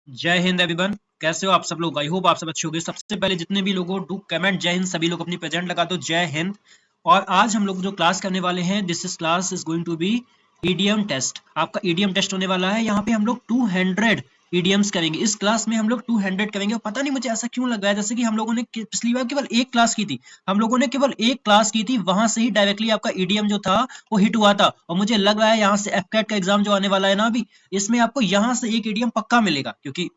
जय हिंद एवरीवन। कैसे हो आप सब लोग? आई होप आप सब अच्छे होंगे। सबसे पहले जितने भी लोग हो डू कमेंट जय हिंद। सभी लोग अपनी प्रेजेंट लगा दो जय हिंद। और आज हम लोग जो क्लास करने वाले हैं, this is class is going to be EDM test. आपका ईडीएम टेस्ट होने वाला है। यहाँ पे हम लोग 200 ईडीएम्स करेंगे। इस क्लास में हम लोग 200 करेंगे। और पता नहीं मुझे ऐसा क्यों लग रहा है जैसे कि हम लोगों ने पिछली बार केवल एक क्लास की थी। हम लोगों ने केवल एक क्लास की थी, वहां से ही डायरेक्टली आपका ईडीएम जो था वो हिट हुआ था। और मुझे लग रहा है यहाँ से एफकेट का एग्जाम जो आने वाला है ना अभी, इसमें आपको यहाँ से एक ईडीएम पक्का मिलेगा, क्योंकि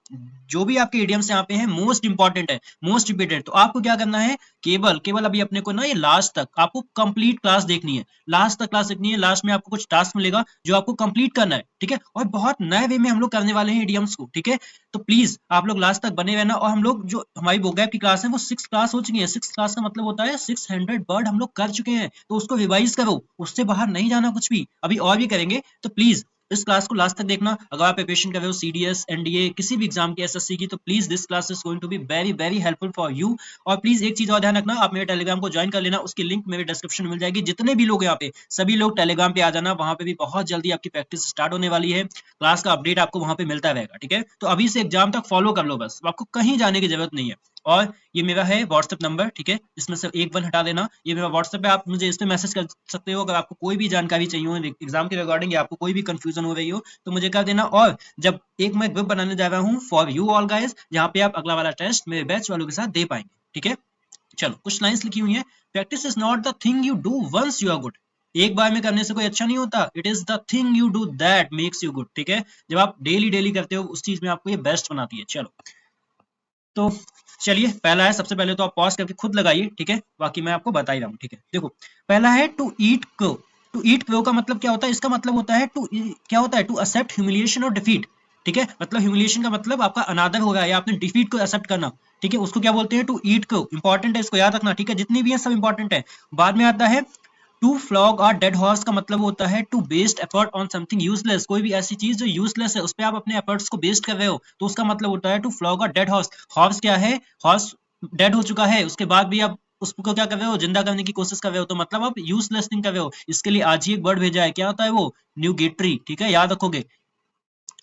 जो भी आपके ईडीएम्स यहाँ पे हैं मोस्ट इंपॉर्टेंट है, मोस्ट रिपीटेड। तो आपको क्या करना है, केवल केवल अभी अपने को ना ये लास्ट तक आपको कंप्लीट क्लास देखनी है। लास्ट तक क्लास देखनी है। लास्ट में आपको कुछ टास्क मिलेगा जो आपको कंप्लीट करना है, ठीक है। और बहुत नए वे में हम लोग करने वाले हैं ईडीएम्स को, ठीक है। तो प्लीज आप लोग लास्ट तक बने रहना। और हम लोग जो हमारी वोकैब की क्लास है वो 6 क्लास हो चुकी है। 6 क्लास का मतलब होता है 600 वर्ड हम लोग कर चुके हैं। तो उसको रिवाइज करो, उससे बाहर नहीं जाना कुछ भी। अभी और भी करेंगे, तो प्लीज इस क्लास को लास्ट तक देखना। अगर आप प्रिपरेशन कर रहे हो सीडीएस, एनडीए, किसी भी एग्जाम की, एसएससी की, तो please this class is going to be very very helpful for you. और प्लीज एक चीज और ध्यान रखना, आप मेरे टेलीग्राम को ज्वाइन कर लेना। उसकी लिंक मेरे डिस्क्रिप्शन में मिल जाएगी। जितने भी लोग यहाँ पे, सभी लोग टेलीग्राम पे आ जाना। वहां पे भी बहुत जल्दी आपकी प्रैक्टिस स्टार्ट होने वाली है। क्लास का अपडेट आपको वहां पे मिलता रहेगा, ठीक है। तो अभी से एग्जाम तक फॉलो कर लो, बस आपको कहीं जाने की जरूरत नहीं है। और ये मेरा है व्हाट्सएप नंबर, ठीक है। इसमें से एक वन हटा देना। ये मेरा व्हाट्सएप है, आप मुझे इस पे मैसेज कर सकते हो। अगर आपको कोई भी जानकारी चाहिए हो एग्जाम के रिगार्डिंग, या आपको कोई भी कंफ्यूजन हो रही हो, तो मुझे कर देना। और जब एक मैं ग्रुप बनाने जा रहा हूँ फॉर यू ऑल गाइस, जहाँ पे आप अगला वाला टेस्ट मेरे बैच वालों के साथ दे पाएंगे, ठीक है। चलो, कुछ लाइंस लिखी हुई है। Practice is not the thing you do once you are good. एक बार में करने से कोई अच्छा नहीं होता। It is the thing you do that makes you good, ठीक है। जब आप डेली डेली करते हो, उस चीज में आपको ये बेस्ट बनाती है। चलो, तो चलिए, पहला है, सबसे पहले तो आप पॉज करके खुद लगाइए, ठीक है। बाकी मैं आपको बता ही रहा हूँ, ठीक है। देखो, पहला है to eat crow. To eat crow का मतलब क्या होता है? इसका मतलब होता है क्या होता है? टू एक्सेप्ट ह्यूमिलिएशन और डिफीट, ठीक है। मतलब ह्यूमिलिएशन का मतलब आपका अनादर हो रहा है, या आपने डिफीट को एक्सेप्ट करना, ठीक है। उसको क्या बोलते हैं? To eat crow. इंपॉर्टेंट है, इसको याद रखना, ठीक है। जितनी भी है सब इंपॉर्टेंट है। बाद में आता है टू फ्लॉग और डेड हॉर्स का मतलब होता है to best effort on something useless. कोई भी ऐसी चीज जो यूजलेस है, उस पर आप अपने एफर्ट्स को बेस्ट कर रहे हो, तो उसका मतलब होता है टू फ्लॉग और डेड हॉर्स। हॉर्स क्या है? हॉर्स डेड हो चुका है, उसके बाद भी आप उसको क्या कर रहे हो? जिंदा करने की कोशिश कर रहे हो, तो मतलब आप यूजलेस थिंग कर रहे हो। इसके लिए आज ही एक वर्ड भेजा है, क्या होता है वो? न्यूगेटरी, ठीक है, याद रखोगे।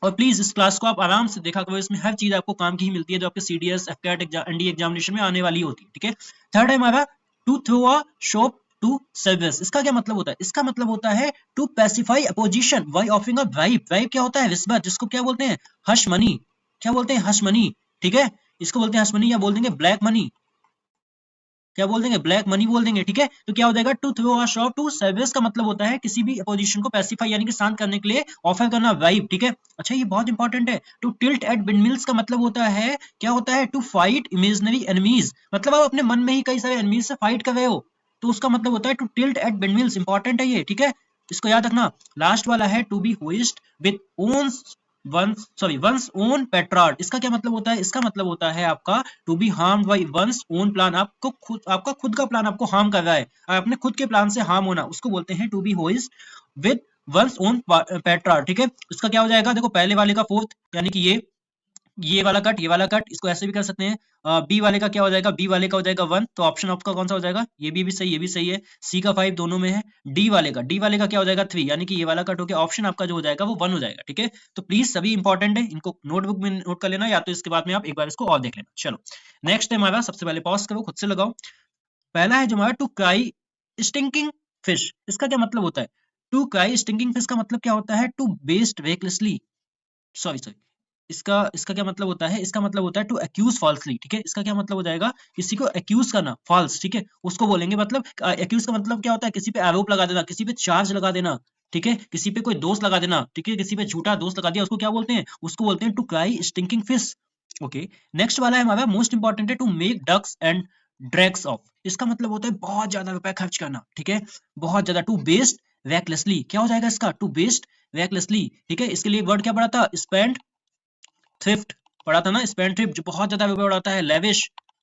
और प्लीज इस क्लास को आप आराम से देखा करो, इसमें हर चीज आपको काम की ही मिलती है जो आपके सीडीएस, एफकेट, एनडीए एग्जामिनेशन में आने वाली होती है, ठीक है। थर्ड है हमारा to throw a sop to Cerberus. इसका क्या मतलब होता है? इसका मतलब होता है to pacify opposition by offering a bribe. Bribe क्या होता है? रिश्वत, जिसको क्या बोलते हैं? Hush money. क्या बोलते हैं? हश मनी, ठीक है। इसको बोलते हैं हश मनी, या बोल देंगे ब्लैक मनी। क्या बोल देंगे? ब्लैक मनी बोल देंगे, ठीक है। तो क्या हो जाएगा? To throw a sop to Cerberus का मतलब होता है किसी भी अपोजिशन को पैसिफाई यानी कि शांत करने के लिए ऑफर करना, वाइब, ठीक है। अच्छा, ये बहुत इंपॉर्टेंट है। टू टिल्ट एट विंडमिल्स का मतलब होता है, क्या होता है? To fight imaginary enemies. मतलब आप अपने मन में ही कई सारे एनिमीज से फाइट कर रहे हो, तो उसका मतलब होता है to tilt at windmills. Important है ये, ठीक है। इसको याद रखना। लास्ट वाला है to be hoist with own one's own petard. इसका क्या मतलब होता है? इसका मतलब होता है आपका to be harmed by one's own plan. आपको खुद, आपका खुद का प्लान आपको हार्म कर रहा है, और अपने खुद के प्लान से हार्म होना, उसको बोलते हैं to be hoist with one's own petard, ठीक है। इसका क्या हो जाएगा? देखो, पहले वाले का फोर्थ, यानी कि ये वाला कट, ये वाला कट, इसको ऐसे भी कर सकते हैं। बी वाले का क्या हो जाएगा? बी वाले का हो जाएगा 1, तो ऑप्शन आपका कौन सा हो जाएगा? ये भी सही, ये भी सही है। सी का 5 दोनों में है। डी वाले का क्या हो जाएगा? 3, यानी कि ये वाला कट हो गया। ऑप्शन आपका जो हो जाएगा वो 1 हो जाएगा, ठीक है। तो प्लीज सभी इंपॉर्टेंट है, इनको नोटबुक में नोट कर लेना, या तो इसके बाद में आप एक बार इसको और देख लेना। चलो, नेक्स्ट है हमारा, सबसे पहले पॉज करो, खुद से लगाओ। पहला है जो हमारा टू क्राई स्टिंकिंग फिश। इसका क्या मतलब होता है? टू क्राई स्टिंकिंग फिश का मतलब क्या होता है? To best recklessly, sorry sorry, इसका इसका क्या मतलब होता है? इसका मतलब होता है टू एक्यूज फॉल्सली, ठीक है। इसका क्या मतलब हो जाएगा? किसी को एक्यूज करना, फॉल्स, ठीक है, उसको बोलेंगे। मतलब एक्यूज का मतलब क्या होता है? किसी पे आरोप लगा देना, किसी पे चार्ज लगा देना, ठीक है, किसी पे कोई दोष लगा देना, ठीक है, किसी पे झूठा दोष लगा दिया, उसको क्या बोलते हैं? उसको बोलते हैं to cry stinking fish. Okay, next वाला है हमारा मोस्ट इंपॉर्टेंट है to make ducks and drakes of. इसका मतलब होता है बहुत ज्यादा रुपए खर्च करना, ठीक है, बहुत ज्यादा। टू वेस्ट recklessly, क्या हो जाएगा इसका? टू वेस्ट recklessly, ठीक है। इसके लिए वर्ड क्या पड़ा था? स्पेंड थ्रिफ्ट पढ़ा था ना, स्पेंड थ्रिफ्ट, जो बहुत ज्यादा रुपए उड़ाता है, लेविश।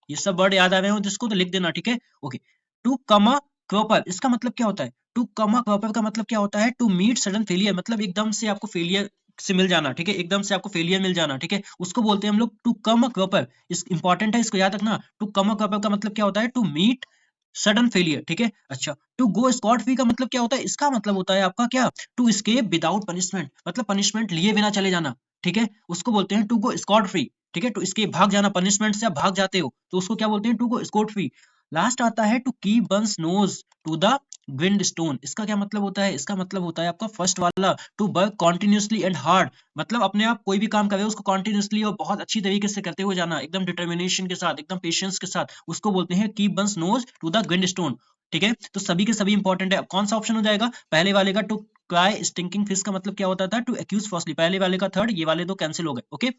ये सब वर्ड याद आ रहे हो जिसको, तो लिख देना, ठीक है। Okay, to come a cropper, इसका मतलब क्या होता है? टू कम अ क्रॉपर का मतलब क्या होता है? टू मीट सडन फेलियर, मतलब एकदम से आपको फेलियर से मिल जाना, ठीक है, एकदम से आपको फेलियर मिल जाना, ठीक है, उसको बोलते हैं हम लोग टू कम अ क्रॉपर। इस इंपॉर्टेंट है, इसको याद रखना। टू कम अ क्रॉपर का मतलब क्या होता है? टू मीट सडन फेलियर, ठीक है। अच्छा, टू गो स्कॉट फ्री का मतलब क्या होता है? इसका मतलब होता है आपका क्या? टू स्केप विदाउट पनिशमेंट, मतलब पनिशमेंट लिए बिना चले जाना, ठीक है, उसको बोलते हैं टू गो स्कॉट फ्री, ठीक है, टू इसके भाग जाना, पनिशमेंट से आप भाग जाते हो तो उसको क्या बोलते हैं, to go scot free. Last आता है to keep one's nose to the ग्विंड स्टोन। इसका क्या मतलब होता है, इसका मतलब होता है आपका फर्स्ट वाला to work continuously and hard, मतलब अपने आप कोई भी काम कर रहे हो उसको कॉन्टिन्यूसली और बहुत अच्छी तरीके से करते हुए जाना, एकदम डिटर्मिनेशन के साथ, एकदम पेशेंस के साथ, उसको बोलते हैं keep one's nose to the ग्विंड स्टोन। ठीक है, तो सभी के सभी इंपॉर्टेंट है। कौन सा ऑप्शन हो जाएगा, पहले वाले का टू क्राई स्टिंकिंग फिश का मतलब क्या होता था, टू एक्यूज फॉल्सली, पहले वाले का थर्ड, ये वाले दो कैंसिल हो गए। ओके,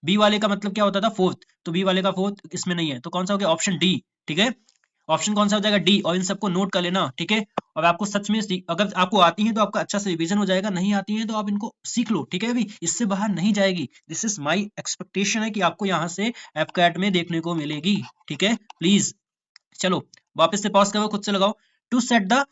बी वाले का मतलब क्या होता था, फोर्थ, तो बी वाले का फोर्थ इसमें नहीं है, तो कौन सा हो गया, ऑप्शन डी। ठीक है, ऑप्शन कौन सा हो जाएगा, डी। और इन सबको नोट कर लेना, ठीक है। और आपको सच में अगर आपको आती है तो आपका अच्छा से रिवीजन हो जाएगा, नहीं आती है तो आप इनको सीख लो, ठीक है। अभी इससे बाहर नहीं जाएगी, दिस इज माई एक्सपेक्टेशन है कि आपको यहाँ से एपकैट में देखने को मिलेगी, ठीक है, प्लीज। चलो वापस से पॉज करो, खुद से लगाओ। To set the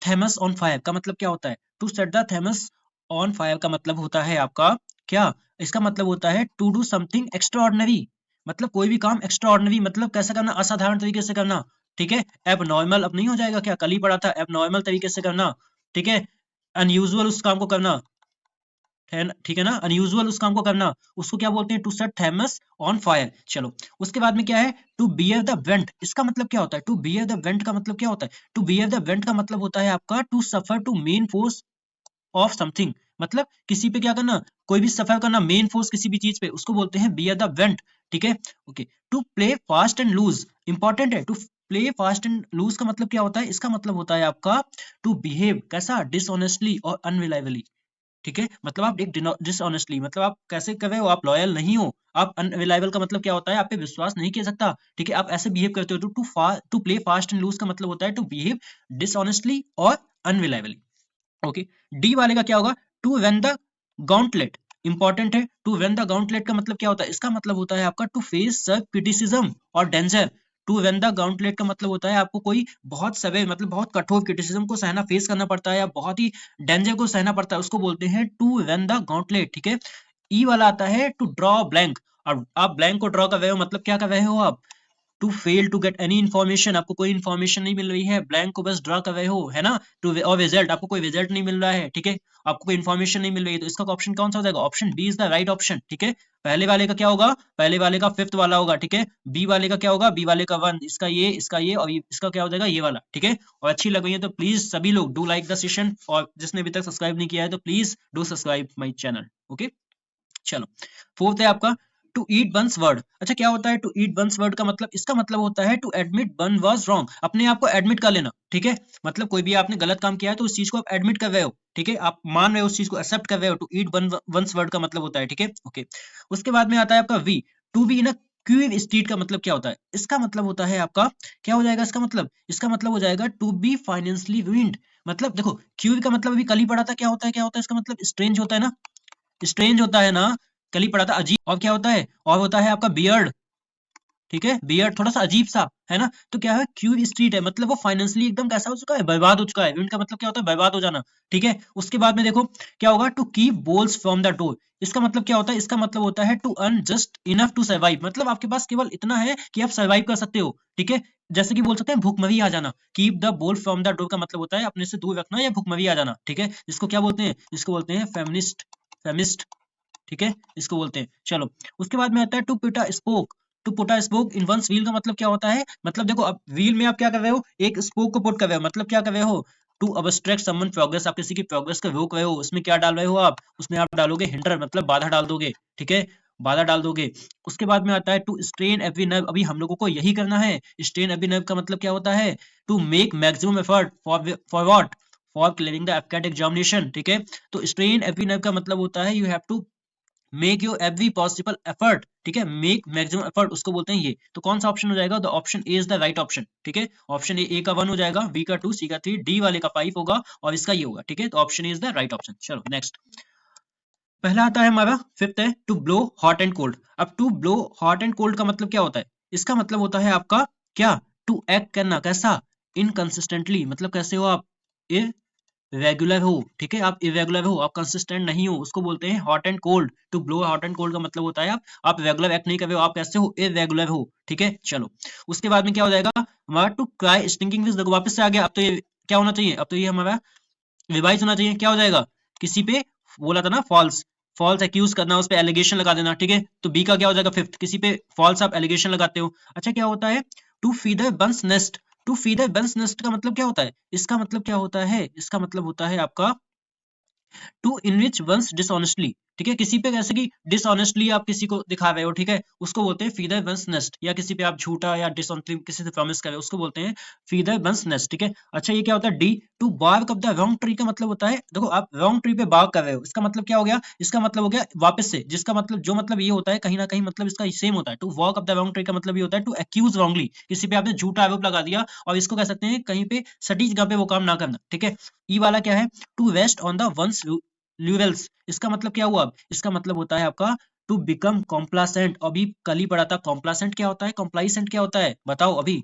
Thames on fire का मतलब क्या होता है, to set the Thames on fire का मतलब होता है आपका क्या, इसका मतलब होता है टू डू समथिंग एक्स्ट्राऑर्डिनरी, मतलब कोई भी काम एक्स्ट्राऑर्डिनरी, मतलब कैसे करना, असाधारण तरीके से करना, ठीक है। एब नॉर्मल अब नहीं हो जाएगा क्या, कल ही पढ़ा था, एब नॉर्मल तरीके से करना, ठीक है। अनयूजुअल उस काम को करना है ठीक है ना, अनयूजुअल उस काम को करना, उसको क्या बोलते हैं, to set thymus on fire. चलो उसके बाद में क्या है, टू बियर द वेंट, इसका मतलब क्या होता है, टू बियर द वेंट का मतलब क्या होता है, टू बियर द वेंट का मतलब होता है आपका to suffer to main force of something, मतलब किसी पे क्या करना, कोई भी सफर करना, मेन फोर्स किसी भी चीज पे, उसको बोलते हैं बियर द वेंट, ठीक है। Okay, to play fast and loose, important है, to play fast and loose का मतलब क्या होता है, इसका मतलब होता है आपका टू बिहेव कैसा, डिसऑनेस्टली और अनरिलायबली, ठीक है। मतलब आप एक डिसऑनेस्टली, मतलब आप कैसे कर रहे हो, आप लॉयल नहीं हो, आप अनरिलायबल का मतलब क्या होता है, आप पे विश्वास नहीं किया सकता, ठीक है, आप ऐसे बिहेव करते हो। तो to play fast and loose का मतलब होता है टू बिहेव डिसऑनेस्टली और अनरिलायबली। ओके, डी वाले का क्या होगा, to win the gauntlet, important है, टू वेन द गॉन्टलेट का मतलब क्या होता है, इसका मतलब होता है आपका टू फेस सर्व क्रिटिसिज्म और danger. To win the gauntlet का मतलब होता है आपको कोई बहुत सवे, मतलब बहुत कठोर क्रिटिसिज्म को सहना, फेस करना पड़ता है, या बहुत ही डेंजर को सहना पड़ता है, उसको बोलते हैं टू वेन द गॉन्टलेट, ठीक है। ई वाला आता है टू ड्रॉ ब्लैंक, और आप ब्लैंक को ड्रॉ कर रहे हो, मतलब क्या कर रहे हो आप, to fail to get any information, आपको कोई इन्फॉर्मेशन नहीं मिल रही है, ब्लैंक को बस ड्रा कर रहे हो, है ना। टू और रिजल्ट, आपको कोई रिजल्ट नहीं मिल रहा है, ठीक है, आपको कोई इन्फॉर्मेशन नहीं मिल रही है, तो इसका ऑप्शन कौन सा हो जाएगा, option D is the right option, ठीक है। पहले वाले का क्या होगा, पहले वाले का फिफ्थ वाला होगा, ठीक है। बी वाले का क्या होगा, बी वाले का वन, इसका ये और इसका क्या हो जाएगा, ये वाला, ठीक है। और अच्छी लग रही है तो प्लीज सभी लोग डू लाइक द सेशन, और जिसने अभी तक सब्सक्राइब नहीं किया है तो please do subscribe my channel. Okay, चलो फोर्थ है आपका टू ईट वंस वर्ड। अच्छा क्या होता है टू ईट वंस वर्ड का मतलब, इसका मतलब होता है to admit one was wrong, अपने आप को एडमिट कर लेना, ठीक है। मतलब कोई भी आपने गलत काम किया है तो उस चीज को आप एडमिट कर रहे हो, ठीक है, आप मान रहे हो उस चीज को, एक्सेप्ट कर रहे हो, to eat one one's word का मतलब होता है, ठीक है। ओके, उसके बाद में आता है आपका V, to be in a queer street का मतलब क्या होता है, इसका मतलब होता है आपका क्या हो जाएगा, इसका मतलब हो जाएगा टू बी फाइनेंशियली रूइंड। मतलब देखो क्यूव का मतलब अभी कल ही पढ़ा था, क्या होता है इसका मतलब, स्ट्रेंज होता है ना, स्ट्रेंज होता है ना, कल ही पढ़ा था, अजीब। और क्या होता है, और होता है आपका बियर्ड, ठीक है, बियर्ड थोड़ा सा अजीब सा, है ना। तो क्या है, क्यूब स्ट्रीट है, मतलब वो फाइनेंशियली एकदम कैसा हो चुका है, बर्बाद हो चुका है, इनका मतलब क्या होता है, बर्बाद हो जाना, ठीक है। उसके बाद में देखो क्या होगा, to keep wolves from the door, इसका मतलब क्या होता है, इसका मतलब होता है to earn just enough to survive, मतलब आपके पास केवल इतना है कि आप सर्वाइव कर सकते हो, ठीक है। जैसे कि बोल सकते हैं भूखमरी आ जाना, कीप द बोल फ्रॉम द डोर का मतलब होता है अपने से दूर रखना या भूखमरी आ जाना, ठीक है। इसको क्या बोलते हैं, इसको बोलते हैं फेमिनिस्ट, फेमिस्ट, ठीक है, इसको बोलते हैं। चलो उसके बाद में आता है to put a spoke, to put a spoke in one's wheel का मतलब क्या होता है, मतलब देखो अब व्हील में आप क्या कर रहे हो, एक स्पोक को पुट कर रहे हो, मतलब क्या कर रहे हो, टू अब्स्ट्रैक्ट समवन प्रोग्रेस, आप किसी की प्रोग्रेस को रोक रहे हो, उसमें क्या डाल रहे हो आप, उसमें आप डालोगे हिंडर, मतलब बाधा डाल दोगे, ठीक है, बाधा डाल दोगे। उसके बाद में आता है टू स्ट्रेन एवरी नर्व, अभी हम लोगों को यही करना है, स्ट्रेन एवरी नर्व का मतलब क्या होता है, to make maximum effort for what, for clearing the AFCAT examination, ठीक है। तो स्ट्रेन एवरी नर्व का मतलब होता है you have to make your every possible effort, ठीक है, मेक मैक्सिमम एफर्ट, उसको बोलते हैं ये। तो कौन सा ऑप्शन हो जाएगा, the option A is the right option, ठीक है। ऑप्शन ए का 1 हो जाएगा, बी का 2, सी का 3, डी वाले का 5 होगा और इसका ये होगा, ठीक है। तो option A is the right option. चलो नेक्स्ट, पहला आता है हमारा फिफ्थ है to blow hot and cold. अब to blow hot and cold का मतलब क्या होता है, इसका मतलब होता है आपका क्या, टू एक्ट करना कैसा, इनकंसिस्टेंटली, मतलब कैसे हो आप, रेगुलर हो, ठीक है, आप इरेगुलर हो, आप कंसिस्टेंट नहीं हो, उसको बोलते हैं hot and cold. To blow hot and cold का मतलब होता है आप रेगुलर एक्ट नहीं कर रहे हो, आप कैसे हो, इरेगुलर हो, ठीक है। चलो उसके बाद में क्या हो जाएगा हमारा, टू क्राई स्टिंकिंग फिश, देखो वापस से आ गया, अब तो ये क्या होना चाहिए, अब तो ये हमारा रिवाइज होना चाहिए, क्या हो जाएगा, किसी पे बोला था ना फॉल्स, फॉल्स एक्यूज करना, उस पे एलिगेशन लगा देना, ठीक है। तो बी का क्या हो जाएगा फिफ्थ, किसी पे फॉल्स आप एलिगेशन लगाते हो। अच्छा क्या होता है to feather one's nest, to feather one's nest का मतलब क्या होता है, इसका मतलब क्या होता है, इसका मतलब होता है आपका टू इनरिच वंस डिसऑनेस्टली, ठीक है। किसी पे जैसे कि डिसऑनेस्टली आप किसी को दिखा रहे हो, ठीक है, उसको बोलते हैं फीदर वंस नेस्ट, या किसी पे आप झूठा या डिसऑनेस्टली किसी से प्रॉमिस कर रहे हो उसको बोलते हैं फीदर वंस नेस्ट, ठीक है। अच्छा ये क्या होता है D, to bark up the wrong tree का मतलब होता है, देखो आप रॉन्ग ट्री पे बार्क कर रहे हो, इसका मतलब क्या हो गया, इसका मतलब हो गया वापस से, जिसका मतलब जो मतलब ये होता है कहीं ना कहीं मतलब इसका सेम होता है। To walk up the wrong tree का मतलब ये होता है टू एक्यूज रॉन्गली, किसी पे आपने झूठा आरोप लगा दिया, और इसको कह सकते हैं कहीं पे सटीक जगह पे वो काम ना करना, ठीक है। ई वाला क्या है to rest on the one's laurels, इसका मतलब क्या हुआ, इसका मतलब होता है आपका टू बिकम कॉम्प्लासेंट। अभी कल ही पढ़ा था कॉम्प्लासेंट क्या होता है, कॉम्प्लाइसेंट क्या होता है, बताओ अभी।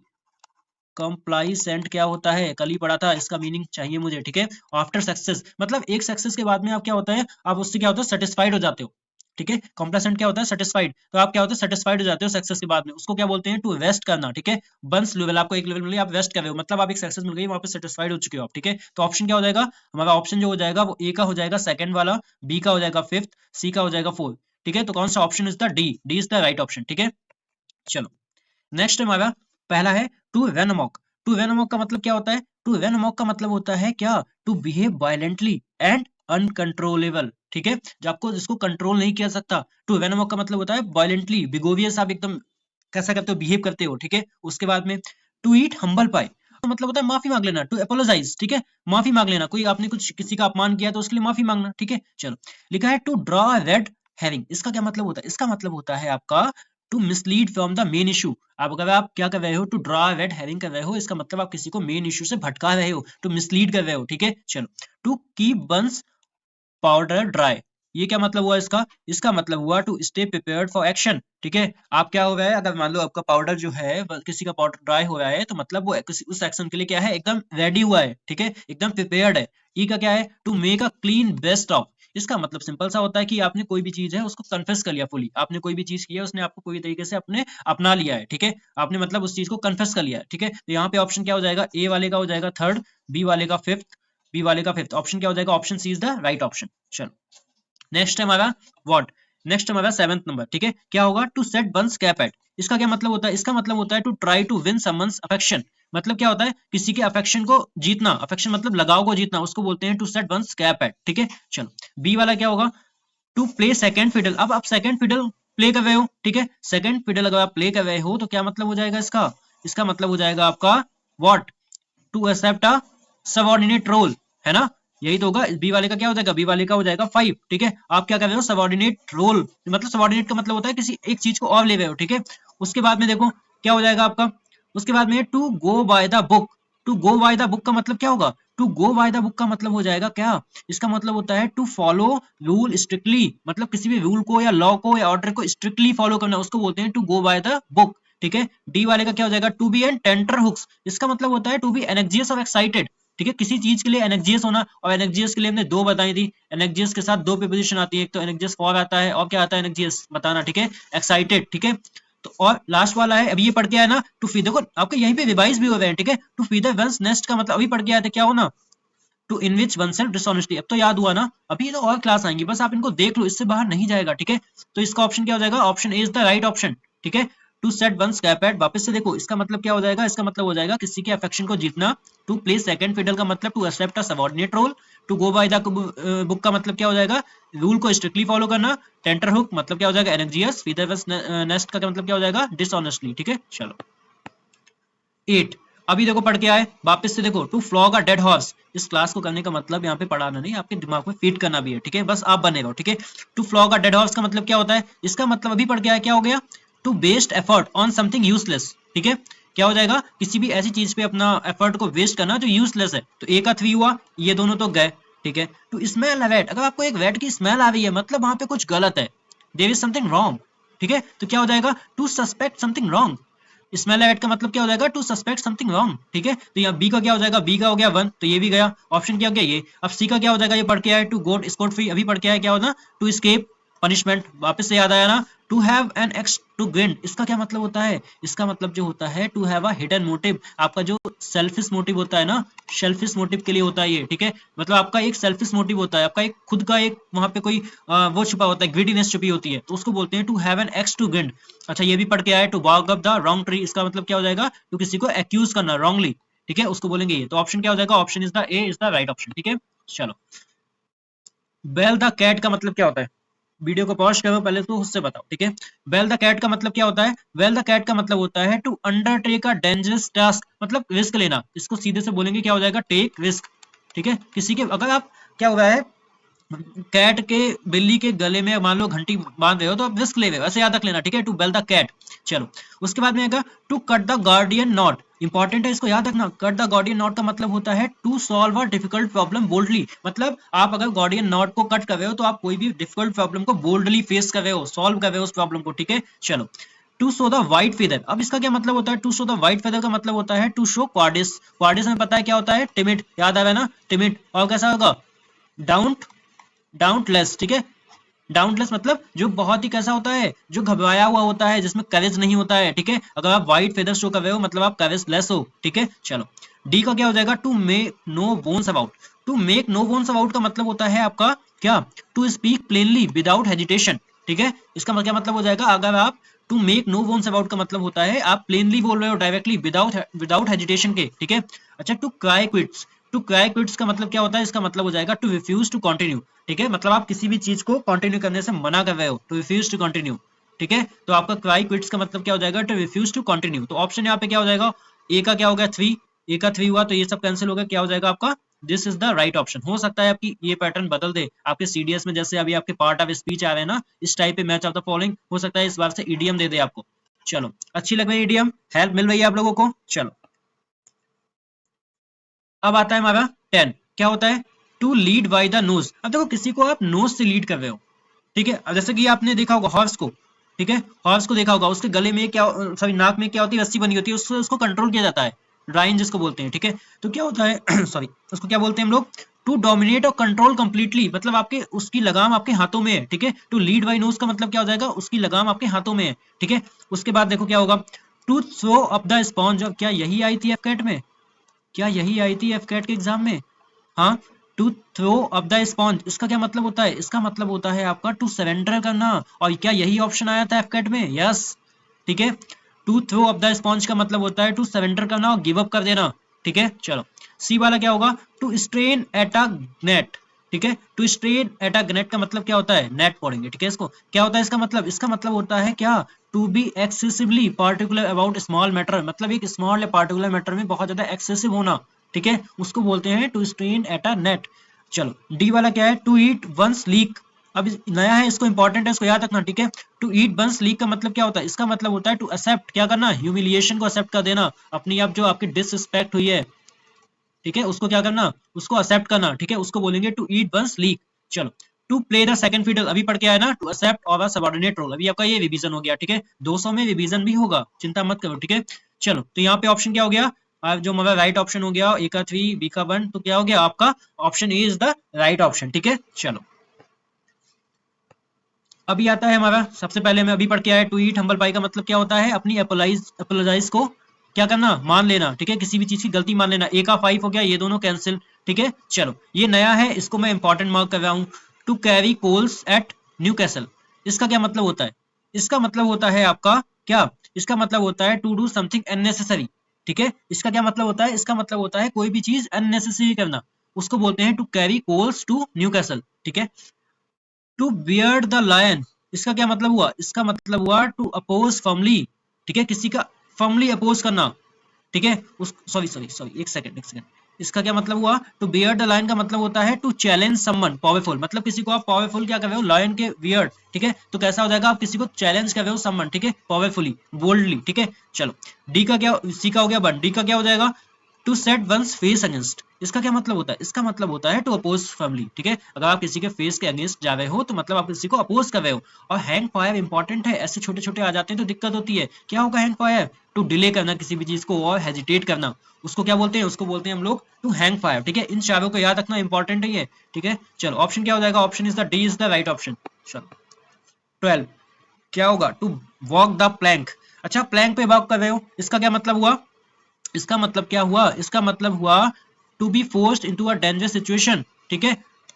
कॉम्प्लाइसेंट क्या होता है, कल ही पढ़ा था, इसका मीनिंग चाहिए मुझे, ठीक है। आफ्टर सक्सेस मतलब एक सक्सेस के बाद में आप क्या होता है, आप उससे क्या होता है सेटिस्फाइड हो जाते हो, ठीक है। कॉम्प्लासेंट क्या होता है सेटिस्फाइड, तो आप क्या होता है सेटिस्फाइड हो जाते हो सक्सेस के बाद में, उसको क्या बोलते हैं टू वेस्ट करना, ठीक है। बंस लेवल आपको एक लेवल मिल गया, आप वेस्ट कर रहे हो, मतलब आप एक सक्सेस मिल गई वहां पे सेटिस्फाइड हो चुके हो आप, ठीक है। तो ऑप्शन क्या हो जाएगा, हमारा ऑप्शन जो हो जाएगा वो ए का हो जाएगा सेकंड वाला, बी का हो जाएगा फिफ्थ, सी का हो जाएगा फोर्थ, ठीक है। तो कौन सा option is the D, D is the right option, ठीक है। चलो नेक्स्ट हमारा पहला है टू रन अमॉक, टू रन अमॉक का मतलब क्या होता है, टू रन अमॉक का मतलब होता है क्या, to behave violently and uncontrollable, ठीक है। जब आपको इसको कंट्रोल नहीं किया सकता, टू रन अमॉक का मतलब होता है वायलेंटली बिगोवियस, आप एकदम कैसा करते हो बिहेव करते हो, ठीक है। उसके बाद में टू ईट हम्बल पाई तो मतलब होता है माफी मांग लेना, टू अपोलोजाइज, ठीक है, माफी मांग लेना, कोई आपने कुछ किसी का अपमान किया तो उसके लिए माफी मांगना, ठीक है। चलो लिखा है टू ड्रॉ रेड हैरिंग, इसका क्या मतलब होता है, इसका मतलब होता है आपका to mislead from the main issue. आप अगर आप क्या कर रहे हो टू ड्रॉ रेड हेरिंग कर रहे हो, इसका मतलब आप किसी को मेन इशू से भटका रहे हो, टू मिसलीड कर रहे हो, ठीक है। चलो to keep one's powder dry, ये क्या मतलब हुआ इसका, इसका मतलब हुआ to stay prepared for action, ठीक है। आप क्या हो गए, अगर मान लो आपका पाउडर जो है किसी का पाउडर ड्राई हो रहा है तो मतलब वो किसी उस एक्शन के लिए क्या है एकदम रेडी हुआ है, ठीक है, एकदम प्रिपेयर्ड है। ई का क्या है to make a clean breast of, इसका मतलब सिंपल सा होता है कि आपने कोई भी चीज है उसको कन्फेस कर लिया फुली, आपने कोई भी चीज की है उसने आपको कोई तरीके से अपने अपना लिया है, ठीक है, आपने मतलब उस चीज को कन्फेस कर लिया है, ठीक है। तो यहाँ पे ऑप्शन क्या हो जाएगा, ए वाले का हो जाएगा थर्ड, बी वाले का फिफ्थ, बी वाले का फिफ्थ, ऑप्शन क्या हो जाएगा, option C is the right option. चलो नेक्स्ट है हमारा व्हाट, नेक्स्ट हमारा सेवंथ नंबर, ठीक है। क्या होगा to set one's cap at, इसका क्या मतलब होता है, इसका मतलब होता है to try to win someone's affection, मतलब क्या होता है किसी के अफेक्शन को जीतना, अफेक्शन मतलब लगाव को जीतना, उसको बोलते हैं to set one's cap at, ठीक है। चलो बी वाला क्या होगा टू प्ले सेकंड फिडल, अब आप सेकंड फिडल प्ले कर रहे हो, ठीक है, सेकंड फिडल अगर आप प्ले कर रहे हो तो क्या मतलब हो जाएगा इसका, इसका मतलब हो जाएगा आपका what to accept a subordinate role, है ना, यही तो होगा। बी वाले का क्या हो जाएगा, बी वाले का हो जाएगा फाइव, ठीक है। आप क्या कर रहे हो सबऑर्डिनेट रोल, मतलब सबऑर्डिनेट का मतलब होता है किसी एक चीज को और ले रहे हो, ठीक है। उसके बाद में देखो क्या हो जाएगा आपका, उसके बाद में to go by the book, to go by the book का मतलब क्या होगा, to go by the book का मतलब हो जाएगा क्या, इसका मतलब होता है टू फॉलो रूल स्ट्रिक्टली, मतलब किसी भी रूल को या लॉ को या ऑर्डर को स्ट्रिक्टली फॉलो करना, उसको बोलते हैं to go by the book, ठीक है। डी वाले का क्या हो जाएगा to be on tenterhooks, इसका मतलब होता है टू बी एनएक्सियस और एक्साइटेड, ठीक है, किसी चीज के लिए एनएक्सियस होना, और एनएक्सियस के लिए हमने दो बताई थी, एनएक्सियस के साथ दो प्रीपोजिशन आती है, एक तो एनएक्सियस फॉर आता है और क्या आता है एनएक्सियस बताना, ठीक है, एक्साइटेड, ठीक है। तो और लास्ट वाला है अभी ये पढ़ के आया ना टू फीदर, देखो आपके यहीं पे रिवाइज भी हो गए हैं, ठीक है। टू फीदर वंस नेस्ट का मतलब अभी पढ़ के आए थे क्या होना, टू इनविच वनसेल्फ डिसऑनेस्टली, अब तो याद हुआ ना, अभी तो और क्लास आएंगी, बस आप इनको देख लो, इससे बाहर नहीं जाएगा, ठीक है। तो इसका ऑप्शन क्या हो जाएगा, option A is the right option, ठीक है। To set one's cap at, वापस से देखो इसका मतलब क्या हो जाएगा, इसका मतलब हो जाएगा किसी के अफेक्शन को जीतना, टू प्ले सेकंड फिडल का मतलब to accept a subordinate role, to go by the book का मतलब क्या हो जाएगा रूल को स्ट्रिक्टली फॉलो करना, टेंटर हुक मतलब क्या हो जाएगा एनएक्सियस, फीदर वंस नेस्ट का मतलब क्या हो जाएगा डिसऑनेस्टली, ठीक है। चलो 8, अभी देखो पढ़ के आए वापस से देखो to flog a dead horse, इस क्लास को करने का मतलब यहाँ पे पढ़ाना नहीं, आपके दिमाग में फीड करना भी है, ठीक है, बस आप बने रहो, ठीक है। To flog a dead horse का मतलब क्या होता है, इसका मतलब अभी पढ़ के आया क्या हो गया, to waste effort on something useless, ठीक है, क्या हो जाएगा किसी भी ऐसी चीज पे अपना एफर्ट को वेस्ट करना जो यूजलेस है, तो ए का 3 हुआ, ये दोनों तो गए, ठीक है। टू स्मेल अ वेट, अगर आपको एक वेट की स्मेल आ रही है मतलब वहां पे कुछ गलत है, देयर इज समथिंग रॉन्ग, ठीक है, तो क्या हो जाएगा to suspect something wrong, smell at का मतलब क्या हो जाएगा टू सस्पेक्ट समथिंग रॉन्ग, ठीक है। तो यहाँ बी का क्या हो जाएगा, बी का हो गया 1 तो ये भी गया, ऑप्शन क्या हो गया ये। अब सी का क्या हो जाएगा, ये पढ़ के आया टू गोट स्कॉट फ्री, अभी पढ़ के आया क्या होना टू स्केप पनिशमेंट, वापस से याद आया ना, to have an axe to gain, इसका क्या मतलब होता है? इसका मतलब जो होता है to have a hidden motive, आपका जो सेल्फिश मोटिव होता है ना, सेल्फिश मोटिव के लिए होता है ये, ठीक है। मतलब आपका एक सेल्फिश मोटिव होता है, आपका एक खुद का एक वहां पे कोई वो छुपा होता है, ग्रीडीनेस छुपी होती है, तो उसको बोलते हैं to have an axe to gain. अच्छा ये भी पढ़ के आया, to bark up the wrong tree, इसका मतलब क्या हो जाएगा? टू किसी को एक्यूज करना रॉन्गली, ठीक है, उसको बोलेंगे ये। तो ऑप्शन क्या हो जाएगा? Option is the A is the right option, ठीक है। चलो, बेल द कैट का मतलब क्या होता है? वीडियो को पॉज करो, पहले तो उससे बताओ, ठीक है। बेल द कैट का मतलब क्या होता है? बेल द कैट का मतलब होता है to undertake a dangerous task, मतलब रिस्क लेना। इसको सीधे से बोलेंगे क्या हो जाएगा? टेक रिस्क, ठीक है। किसी के अगर आप क्या हो रहा है, कैट के बिल्ली के गले में मान लो घंटी बांध रहे हो तो आप रिस्क ले रहे हो, ऐसे याद रख लेना, ठीक है। To bell the cat. चलो, उसके बाद में आएगा to cut the Gordian knot, important है, इसको याद रखना। कट द गार्डियन नॉट का मतलब होता है to solve a difficult problem boldly, मतलब आप अगर गार्डियन नॉट को कट कर रहे हो तो आप कोई भी डिफिकल्ट प्रॉब्लम को बोल्डली फेस कर रहे हो, सॉल्व कर रहे हो उस प्रॉब्लम को, ठीक है। चलो, to show the white feather, अब इसका क्या मतलब होता है? To show the white feather का मतलब होता है टू शो क्वाडिस, क्वाडिस में पता है क्या होता है? टिमिड, याद आ रहा है ना? टिमिड। और कैसा होगा? डाउट, डाउटलेस, ठीक है। डाउटलेस मतलब जो बहुत ही कैसा होता है? जो घबराया हुआ होता है, जिसमें करेज नहीं होता है, ठीक है। अगर आप व्हाइट फेदर शो कर रहे हो मतलब आप करेज लेस हो, ठीक है। चलो, डी का क्या हो जाएगा? To make no bones about, to make no bones about का मतलब होता है आपका क्या? To speak plainly without hesitation, ठीक है। इसका क्या मतलब हो जाएगा? अगर आप to make no bones about का मतलब होता है आप प्लेनली बोल रहे हो, डायरेक्टली, विदाउट विदाउट हेजिटेशन के, ठीक है। अच्छा, to cry quits, to cry quits का मतलब क्या होता है? इसका मतलब हो जाएगा टू रिफ्यूज टू कंटिन्यू, ठीक है। मतलब आप किसी भी चीज को कंटिन्यू करने से मना कर रहे हो, टू रिफ्यूज टू कंटिन्यू, ठीक है। तो आपका क्राई क्विट्स का मतलब क्या हो जाएगा? To refuse to continue. तो ऑप्शन यहाँ पे क्या हो जाएगा? ए का क्या हो गया? 3, ए का 3 हुआ तो ये सब कैंसिल हो गया, क्या हो जाएगा आपका? This is the right option. हो सकता है आपकी ये पैटर्न बदल दे, आपके सीडीएस में जैसे अभी आपके पार्ट ऑफ स्पीच आ रहे हैं ना, इस टाइप पे मैच ऑफ द फॉलोइंग, हो सकता है इस बार से ईडीएम दे दे आपको। चलो, अच्छी लग रही है ईडीएम, हेल्प मिल रही है आप लोगों को। चलो, अब आता है हमारा 10, क्या होता है? To lead by the nose. अब देखो किसी को आप नोज से लीड कर रहे हो, ठीक है। अब जैसे कि आपने देखा होगा हॉर्स को, ठीक है, हॉर्स को देखा होगा, उसके गले में क्या, सॉरी नाक में क्या होती है? रस्सी बनी होती है, उसको उसको कंट्रोल किया जाता है, ड्राइन जिसको बोलते हैं, ठीक है। तो क्या होता है सॉरी, उसको क्या बोलते हैं हम लोग? टू डोमिनेट और कंट्रोल कंप्लीटली, मतलब आपके उसकी लगाम आपके हाथों में है, ठीक है। टू लीड बाय नोज का मतलब क्या हो जाएगा? उसकी लगाम आपके हाथों में है, ठीक है। उसके बाद देखो क्या होगा? To throw up the sponge, क्या यही आई थी एफकेट में? क्या यही आई थी एफकेट के एग्जाम में? हाँ, to throw up the sponge, इसका क्या मतलब होता है? इसका मतलब होता है आपका टू सरेंडर करना, और क्या यही ऑप्शन आया था एफकेट में? यस, ठीक है। To throw up the sponge का मतलब होता है टू सरेंडर करना और गिव अप कर देना, ठीक है। चलो, सी वाला क्या होगा? To strain at a gnat, ठीक है। To strain at a gnat का मतलब क्या होता है? नेट पढ़ेंगे, ठीक है। इसको क्या होता है? इसका मतलब, इसका मतलब होता है क्या? To be excessively particular about small matter, मतलब एक स्मॉल या पार्टिकुलर मैटर में बहुत ज्यादा एक्सेसिव होना, ठीक है, उसको बोलते हैं to strain at a gnat. चलो, डी वाला क्या है? टू ईट वंस लीक, अब नया है, इसको इंपॉर्टेंट है, इसको याद रखना, ठीक है। टू ईट वंस लीक का मतलब क्या होता है? इसका मतलब होता है टू एक्सेप्ट, क्या करना? ह्यूमिलिएशन को एक्सेप्ट कर देना, अपनी आप जो आपकी डिसरिस्पेक्ट हुई है, ठीक है, उसको क्या करना? उसको एक्सेप्ट करना, ठीक है, उसको बोलेंगे टू ईट वंस लीक। चलो, to play the second fiddle, अभी पढ़ के आया ना, टू एक्सेप्ट और सबऑर्डिनेट रोल, अभी आपका ये रिवीजन हो गया, ठीक है। 200 में रिवीजन भी होगा, चिंता मत करो, ठीक है। चलो, तो यहाँ पे ऑप्शन क्या हो गया? जो हमारा राइट ऑप्शन हो गया, ए का 3, बी का 1, तो क्या हो गया आपका? Option A is the right option, ठीक है। चलो, अभी आता है हमारा, सबसे पहले मैं अभी पढ़ के आया, टू ईट हम्बल पाई का मतलब क्या होता है? अपनी अपोलोजाइज को क्या करना? मान लेना, ठीक है, किसी भी चीज की गलती मान लेना। ए का 5 हो गया, ये दोनों कैंसिल, ठीक है। चलो, ये नया है, इसको मैं इंपॉर्टेंट मार्क कर रहा हूँ। To carry coals at Newcastle, इसका क्या मतलब होता है? इसका मतलब होता है आपका क्या? इसका मतलब होता है टू डू समथिंग अननेसेसरी, ठीक है। इसका क्या मतलब होता है? इसका मतलब होता है कोई भी चीज अननेसेसरी करना, उसको बोलते हैं to carry coals to Newcastle, ठीक है। टू बियर्ड द लायन, इसका क्या मतलब हुआ? इसका मतलब हुआ टू अपोज फर्मली, ठीक है, किसी का फर्मली अपोज करना, ठीक है। उस सॉरी सॉरी सॉरी, एक सेकंड, इसका क्या मतलब हुआ? टू बियर्ड द लायन का मतलब होता है टू चैलेंज समवन पावरफुल, मतलब किसी को आप पावरफुल क्या कर रहे हो? लायन के बियर्ड, ठीक है। तो कैसा हो जाएगा? आप किसी को चैलेंज कर रहे हो समवन, ठीक है, पावरफुली, बोल्डली, ठीक है। चलो, डी का क्या, सी का हो गया 1, डी का क्या हो जाएगा? To set one's face against, इसका क्या मतलब होता है? इसका मतलब होता है टू अपोज फर्मली, ठीक है। अगर आप किसी के फेस के अगेंस्ट जा रहे हो तो मतलब आप किसी को अपोज कर रहे हो। और हैंग फायर इंपॉर्टेंट है, ऐसे छोटे छोटे आ जाते हैं तो दिक्कत होती है। क्या होगा हैंग फायर? टू डिले करना किसी भी चीज को और हेजिटेट करना, उसको क्या बोलते हैं? उसको बोलते हैं हम लोग टू हैंग फायर, ठीक है। इन चारों को याद रखना, इंपॉर्टेंट है ये, ठीक है। चलो, ऑप्शन क्या हो जाएगा? Option is the D is the right option. चलो, 12, क्या होगा? To walk the plank. अच्छा, प्लैंक पे वॉक कर रहे हो, इसका क्या मतलब हुआ? इसका मतलब क्या हुआ? इसका मतलब हुआ to be forced into a dangerous situation. ठीक है,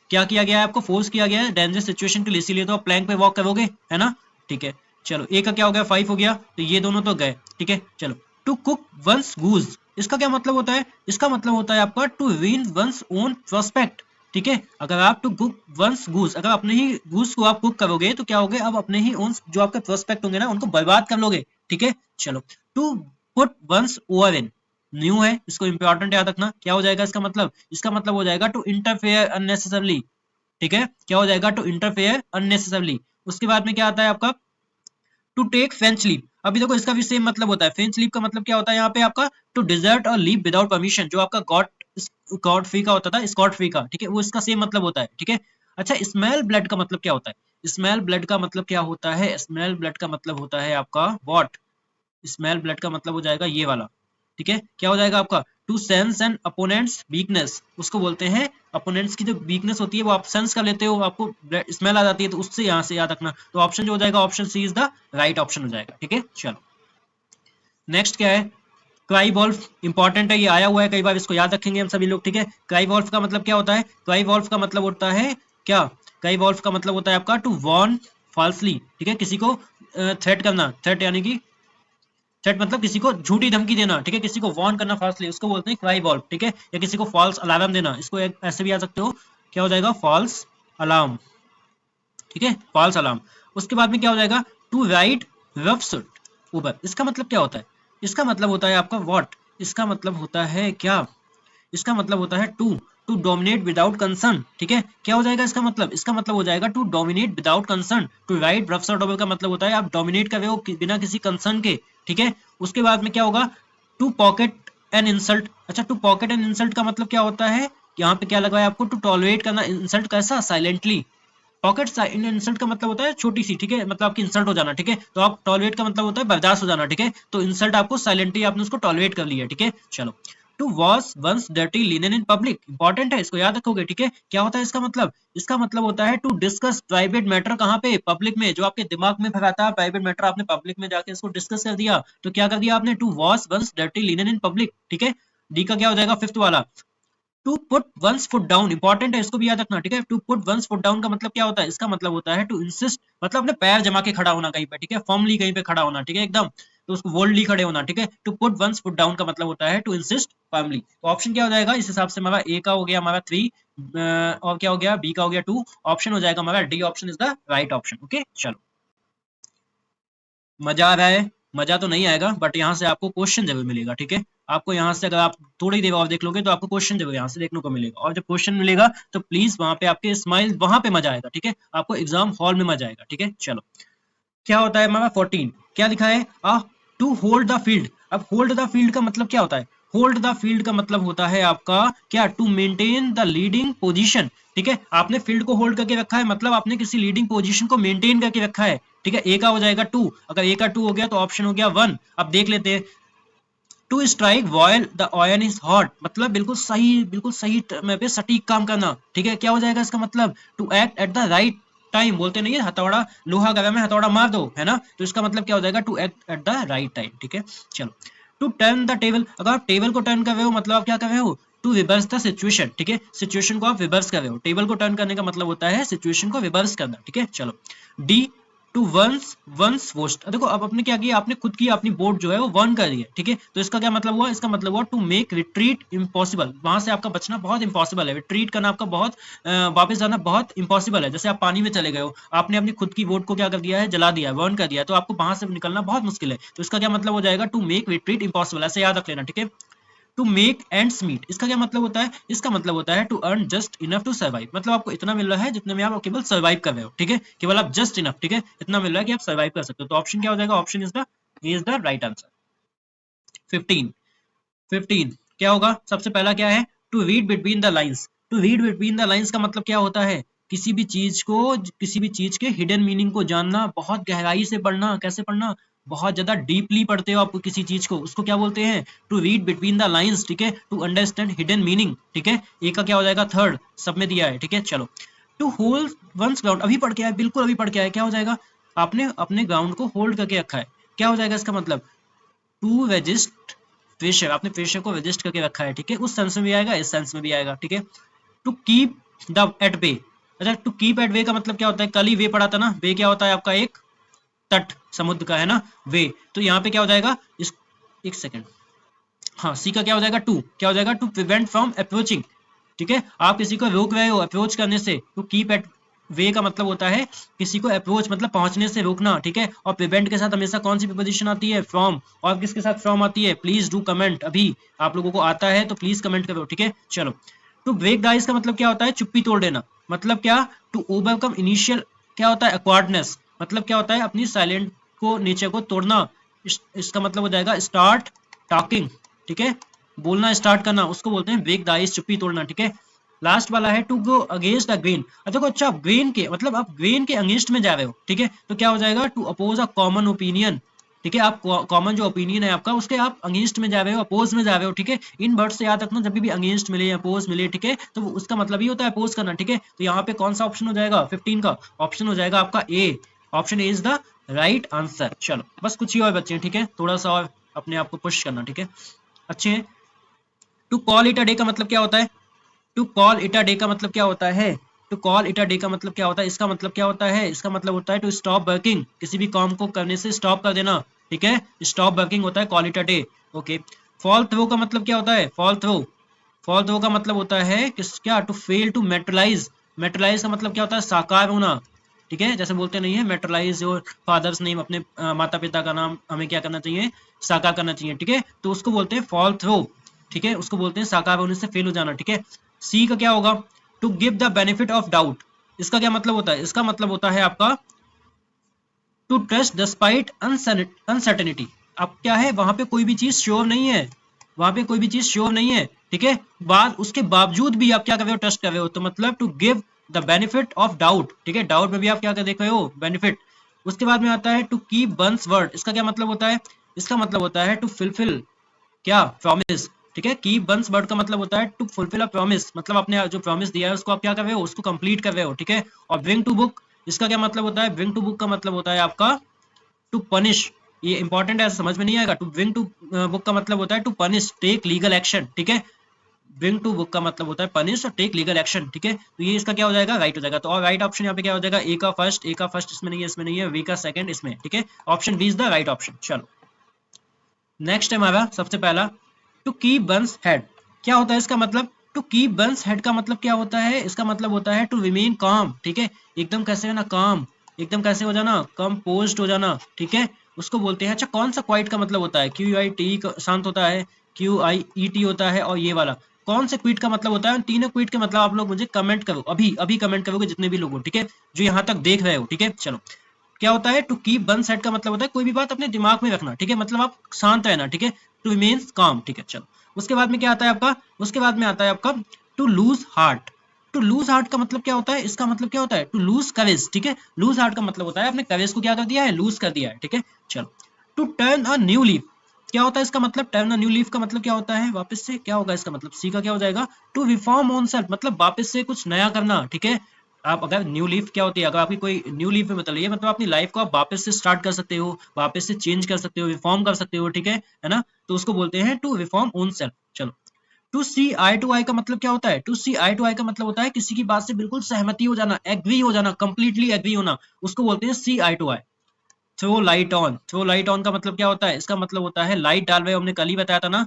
क्या किया गया है? आपको फोर्स किया गया है डेंजरस सिचुएशन के लिए, इसीलिए तो आप प्लैंक पे वॉक करोगे, है ना? ठीक है, चलो ए का क्या हो गया? 5 हो गया, तो ये दोनों तो गए। ठीक है, चलो टू कुक वंस गूज, इसका क्या मतलब होता है? इसका मतलब होता है आपका to win one's own prospect. ठीक है, अगर आप टू कुक वंस गूज, अगर अपने ही गूज को आप कुक करोगे तो क्या होगे? अब अपने ही ओन जो आपके प्रोस्पेक्ट होंगे ना, उनको बर्बाद कर लोगे। ठीक है, चलो to put one's oar in, new है, इसको इंपॉर्टेंट याद रखना। क्या हो जाएगा इसका मतलब? इसका मतलब हो जाएगा टू इंटरफेयर अननेसेसरली। ठीक है, क्या हो जाएगा? To interfere unnecessarily. उसके बाद में क्या आता है आपका? To take French leave. अभी देखो, इसका भी सेम मतलब होता है। फेंच लीव का मतलब क्या होता है यहाँ पे आपका? टू डिजर्ट और लीव विदाउट परमिशन, जो आपका गॉड फ्री का होता था, स्कॉट फ्री का। ठीक है, वो इसका सेम मतलब होता है। ठीक है, अच्छा, स्मेल ब्लड का मतलब क्या होता है? स्मेल ब्लड का मतलब क्या होता है? स्मेल ब्लड का मतलब होता है आपका वॉट? स्मेल ब्लड का मतलब हो जाएगा ये वाला। ठीक है, क्या हो जाएगा आपका? To sense and opponent's weakness, उसको बोलते हैं अपोनेंट्स की जो वीकनेस होती है वो आप सेंस कर लेते हो, आपको स्मेल आ जाती है, तो उससे यहाँ से याद रखना। तो ऑप्शन जो हो जाएगा, option C is the right option हो जाएगा। ठीक है, चलो नेक्स्ट क्या है? क्राई वॉल्फ इंपॉर्टेंट है, ये आया हुआ है कई बार, इसको याद रखेंगे हम सभी लोग। ठीक है, क्राई वॉल्फ का मतलब क्या होता है? क्राई वॉल्फ का मतलब होता है क्या? क्राई वॉल्फ का मतलब होता है आपका टू वॉर्न फॉल्सली। ठीक है, किसी को थ्रेट करना, थ्रेट यानी कि थ्रेट मतलब किसी को झूठी धमकी देना। ठीक है, किसी को वार्न करना फास्टली, उसको बोलते हैं क्राई वॉल्फ। ठीक है, या किसी को फॉल्स अलार्म देना, इसको ऐसे भी आ सकते हो, क्या हो जाएगा? False alarm. ठीक है, फॉल्स अलार्म। उसके बाद में क्या हो जाएगा? To ride roughshod over, इसका मतलब क्या होता है? इसका मतलब होता है आपका वॉट? इसका मतलब होता है क्या? इसका मतलब होता है टू डोमिनेट विदाउट कंसर्न। ठीक है, क्या हो जाएगा इसका मतलब? इसका मतलब हो जाएगा to dominate without concern. To ride roughshod over का मतलब होता है आप डोमिनेट कर रहे हो बिना किसी कंसर्न के। ठीक है, उसके बाद में क्या होगा? To pocket an insult. अच्छा, टू पॉकेट एन इंसल्ट का मतलब क्या होता है? यहाँ पे क्या लगा है आपको? टू टॉलरेट करना इंसल्ट, कैसा? साइलेंटली। पॉकेट इन इंसल्ट का मतलब होता है छोटी सी। ठीक है, मतलब आपकी इंसल्ट हो जाना। ठीक है, तो आप टॉलरेट का मतलब होता है बर्दाश्त हो जाना। ठीक है, तो इंसल्ट आपको साइलेंटली आपने उसको टॉलरेट कर लिया। ठीक है, चलो to wash one's dirty linen in public, important है, इसको याद रखोगे। ठीक है, क्या होता है इसका मतलब? इसका मतलब होता है टू डिस्कस प्राइवेट मैटर, कहाँ पे? पब्लिक में। जो आपके दिमाग में भराता है प्राइवेट मैटर, आपने पब्लिक में जाके इसको डिस्कस कर दिया, तो क्या कर दिया आपने? To wash one's dirty linen in public. ठीक है, डी का क्या हो जाएगा? फिफ्थ वाला। To put one's foot down, important है, इसको भी याद रखना। ठीक है, to put one's foot down का मतलब क्या होता है? इसका मतलब होता है टू इंसिस्ट, मतलब अपने पैर जमा के खड़ा होना कहीं पे। ठीक है, फर्मली कहीं पे खड़ा होना। ठीक है, एकदम, तो उसको बोल्डली खड़े होना। ठीक है, to put one's foot down का मतलब होता है टू इंसिस्ट फर्मली। तो ऑप्शन क्या हो जाएगा इस हिसाब से? हमारा ए का हो गया हमारा 3, और क्या हो गया? बी का हो गया 2। ऑप्शन हो जाएगा हमारा D option is the right option. Okay, चलो मजा आ रहा है? मजा तो नहीं आएगा, बट यहाँ से आपको क्वेश्चन जरूर मिलेगा। ठीक है, आपको यहाँ से अगर आप थोड़ी देर और देख लोगे तो आपको क्वेश्चन जरूर यहाँ से देखने को मिलेगा, और जब क्वेश्चन मिलेगा तो प्लीज वहां पे आपके स्माइल, वहां पे मजा आएगा। ठीक है, आपको एग्जाम हॉल में मजा आएगा। ठीक है, चलो क्या होता है हमारा 14? क्या लिखा है? To hold the field. अब होल्ड द फील्ड का मतलब क्या होता है? होल्ड द फील्ड का मतलब होता है आपका क्या? To maintain the leading position. ठीक है, आपने फील्ड को होल्ड करके रखा है, मतलब आपने किसी लीडिंग पोजीशन को मेंटेन करके रखा है। ठीक है, ए का हो जाएगा 2, अगर ए का 2 हो गया तो ऑप्शन हो गया 1। अब देख लेते हैं, to strike while the iron is hot, मतलब बिल्कुल सही समय पे सटीक काम करना। ठीक है, क्या हो जाएगा इसका मतलब? To act at the right time, बोलते नहीं है हथौड़ा, लोहा गर्म है हथौड़ा मार दो, है ना? तो इसका मतलब क्या हो जाएगा? To act at the right time. ठीक है, चलो टू टर्न द टेबल, अगर आप टेबल को टर्न कर रहे हो मतलब आप क्या कर रहे हो? To reverse the situation. ठीक है, सिचुएशन को आप रिवर्स कर रहे हो, टेबल को टर्न करने का मतलब होता है सिचुएशन को रिवर्स करना। ठीक है, चलो डी टू वंस वंस वोस्ट, देखो अब आपने क्या किया? आपने खुद की अपनी बोट जो है वो वन कर दी है। ठीक है, तो इसका क्या मतलब हुआ? इसका मतलब हुआ टू मेक रिट्रीट इम्पॉसिबल, वहां से आपका बचना बहुत इंपॉसिबल है, रिट्रीट करना आपका बहुत वापस जाना बहुत इंपॉसिबल है। जैसे आप पानी में चले गए हो, आपने अपनी खुद की बोट को क्या कर दिया है? जला दिया है, बर्न कर दिया है, तो आपको वहां से निकलना बहुत मुश्किल है। तो इसका क्या मतलब हो जाएगा? टू मेक रिट्रीट इम्पॉसिबल, ऐसे याद रख लेना। ठीक है, टू मेक एंड्स मीट, इसका क्या मतलब होता है? इसका मतलब होता है to earn just enough to survive, मतलब आपको इतना मिल रहा है जितने में आप केवल सर्वाइव कर रहे हो। ठीक है, केवल आप जस्ट इनफ, ठीक है, इतना मिल रहा है कि आप सर्वाइव कर सकते हो। तो ऑप्शन क्या हो जाएगा? Option is the right answer. 15 15 क्या होगा? सबसे पहला क्या है? To read between the lines. To read between the lines का मतलब क्या होता है? किसी भी चीज के हिडन मीनिंग को जानना, बहुत गहराई से पढ़ना। कैसे पढ़ना? बहुत ज्यादा डीपली पढ़ते हो आप किसी चीज को, उसको क्या बोलते हैं? To read between the lines. ठीक है, टू अंडरस्टैंड हिडन मीनिंग। ठीक है, ए का क्या हो जाएगा? थर्ड, सब में दिया है। ठीक है, चलो टू होल्ड वंस ग्राउंड, अभी पढ़ के आए, बिल्कुल अभी पढ़ के आए, क्या हो जाएगा? आपने अपने ग्राउंड को होल्ड करके रखा है। क्या हो जाएगा इसका मतलब, टू रजिस्ट प्रेशर, आपने प्रेशर को रजिस्ट करके रखा है, ठीक है, उस सेंस में भी आएगा, इस सेंस में भी आएगा, ठीक है। To keep the at bay, अच्छा टू कीप एट वे का मतलब क्या होता है, कल ही वे पढ़ा था ना, वे क्या होता है आपका एक तट, समुद्र का है ना वे, तो यहाँ पे क्या हो जाएगा इस, एक सेकंड, हाँ सी का क्या हो जाएगा टू, क्या हो जाएगा टू प्रिवेंट फ्रॉम अप्रोचिंग, ठीक है, आप किसी को रोक रहे हो अप्रोच करने से, टू कीप एट वे का मतलब होता है किसी को अप्रोच मतलब पहुंचने से रोकना, ठीक है। और प्रिवेंट के साथ हमेशा कौन सी प्रीपोजिशन आती है, फ्रॉम, और किसके साथ फ्रॉम आती है, प्लीज डू कमेंट, अभी आप लोगों को आता है तो प्लीज कमेंट करो, ठीक है। चलो, टू ब्रेक द आइस का मतलब क्या होता है, चुप्पी तोड़ देना, मतलब क्या, टू ओवरकम इनिशियल क्या होता है एक्वार्डनेस, मतलब क्या होता है अपनी साइलेंट को नेचर को तोड़ना, इसका मतलब हो जाएगा स्टार्ट टॉकिंग, ठीक है, बोलना स्टार्ट करना, उसको बोलते हैं ब्रेक द आइस, चुप्पी तोड़ना, ठीक है। लास्ट वाला है to go against the grain, देखो अच्छा ग्रेन के मतलब आप ग्रेन के अगेंस्ट में जा रहे हो, ठीक है, तो क्या हो जाएगा to oppose a common opinion, ठीक है, आप कॉमन जो ओपिनियन है आपका उसके आप अगेंस्ट में जा रहे हो, अपोज में जा रहे हो, ठीक है। इन वर्ड से याद रखना, जब भी अगेंस्ट मिले अपोज मिले, ठीक है, तो उसका मतलब ही होता है अपोज करना, ठीक है। तो यहाँ पे कौन सा ऑप्शन हो जाएगा 15 का, ऑप्शन हो जाएगा आपका A, option A is the right answer. चलो बस कुछ ही और बच्चे, ठीक है, थोड़ा सा और अपने आप को पुश करना, ठीक है, अच्छे हैं। To call it a day का मतलब क्या होता है, to call it a day का मतलब क्या होता है, to call it a day का मतलब क्या होता है, इसका मतलब क्या होता है, इसका मतलब होता है टू स्टॉप वर्किंग, किसी भी काम को करने से स्टॉप कर देना, ठीक है, स्टॉप वर्किंग होता है call it a day, okay. Fall through का मतलब क्या होता है, फॉल थ्रो, फॉल थ्रो का मतलब होता है किस क्या, to fail to materialise, materialise का मतलब क्या होता है साकार होना, ठीक है, जैसे बोलते नहीं है मेटेरियलाइज योर फादर्स नेम, अपने माता पिता का नाम हमें क्या करना चाहिए, साकार करना चाहिए, ठीक है, तो उसको बोलते हैं फॉल थ्रो, ठीक है, उसको बोलते हैं साकार होने से फेल हो जाना, ठीक है। सी का क्या होगा, to give the benefit of doubt, इसका क्या मतलब होता है, इसका मतलब होता है आपका टू ट्रस्ट डिस्पाइट अनसर्टेनिटी, अब क्या है वहां पे कोई भी चीज श्योर नहीं है, वहां पे कोई भी चीज श्योर नहीं है, ठीक है, बाद उसके बावजूद भी आप क्या कर रहे हो, ट्रस्ट कर रहे हो, तो मतलब to give the benefit of doubt, ठीक है, डाउट में भी आप क्या कर देख रहे हो, बेनिफिट। उसके बाद में आता है टू कीप वंस वर्ड, इसका क्या मतलब होता है, इसका मतलब होता है टू फुलफिल क्या प्रॉमिस, ठीक है, कीप वंस वर्ड का मतलब होता है टू फुलफिल अ प्रॉमिस, मतलब आपने जो प्रॉमिस दिया है उसको आप क्या कर रहे हो, उसको कंप्लीट कर रहे हो, ठीक है। और ब्रिंग टू बुक, इसका क्या मतलब होता है, ब्रिंग टू बुक का मतलब होता है आपका टू पनिश, ये इंपॉर्टेंट है समझ में नहीं आएगा, टू ब्रिंग टू बुक का मतलब होता है to punish take legal action, ठीक है, ब्रिंग टू बुक का मतलब होता है पनिश और टेक लीगल एक्शन, ठीक है, तो ये इसका क्या हो जाएगा, राइट हो जाएगा। तो और राइट ऑप्शन यहाँ पे क्या हो जाएगा, ए का फर्स्ट इसमें नहीं है, इसमें नहीं है, वी का सेकंड इसमें, ठीक है, option B is the right option. चलो नेक्स्ट है हमारा सबसे पहला, टू कीप वंस हेड, क्या होता है इसका मतलब, टू कीप वंस हेड का मतलब क्या होता है, इसका मतलब होता है टू रिमेन काम, ठीक है, एकदम कैसे है ना काम, एकदम कैसे हो जाना, कंपोज्ड हो जाना, ठीक है, उसको बोलते हैं। अच्छा कौन सा क्वाइट का मतलब होता है, क्यू आई टी शांत होता है, क्यू आई ई टी होता है, और ये वाला कौन से क्विट का मतलब होता है, तीनों क्विट के मतलब आप लोग मुझे कमेंट करो, अभी अभी कमेंट करोगे जितने भी लोग हो, ठीक है, जो यहाँ तक देख रहे हो, ठीक है। चलो क्या होता है, टू कीप वन साइड का मतलब होता है कोई भी बात अपने दिमाग में रखना, ठीक है, मतलब आप शांत रहना, ठीक है, टू रिमेन्स काम, ठीक है। चलो उसके बाद में क्या आता है आपका, उसके बाद में आता है आपका to lose heart, to lose heart का मतलब क्या होता है, इसका मतलब क्या होता है टू लूज करेज, ठीक है, लूज हार्ट का मतलब होता है आपने करेज को क्या कर दिया है, लूज कर दिया है, ठीक है। चलो to turn a new leaf, क्या होता है इसका मतलब, टर्न अ न्यू लीफ का मतलब क्या होता है, वापस से क्या होगा इसका मतलब, सी का क्या हो जाएगा, टू रिफॉर्म ऑन सेल्फ, मतलब वापस से कुछ नया करना, ठीक है। आप अगर न्यू लीफ क्या होती है, अगर आपकी कोई न्यू लीफ में मतलब ये मतलब अपनी लाइफ को आप वापस से स्टार्ट कर सकते हो, वापस से चेंज कर सकते हो, रिफॉर्म कर सकते हो, ठीक है ना, तो उसको बोलते हैं टू रिफॉर्म ओन सेल्फ। चलो टू सी आई टू आई का मतलब क्या होता है, टू सी आई टू आई का मतलब होता है किसी की बात से बिल्कुल सहमति हो जाना, एग्री हो जाना, कंप्लीटली एग्री होना, उसको बोलते हैं see eye to eye. Throw light on, throw light on का मतलब क्या होता है, इसका मतलब होता है लाइट डाल रहे हो, हमने कल ही बताया था ना,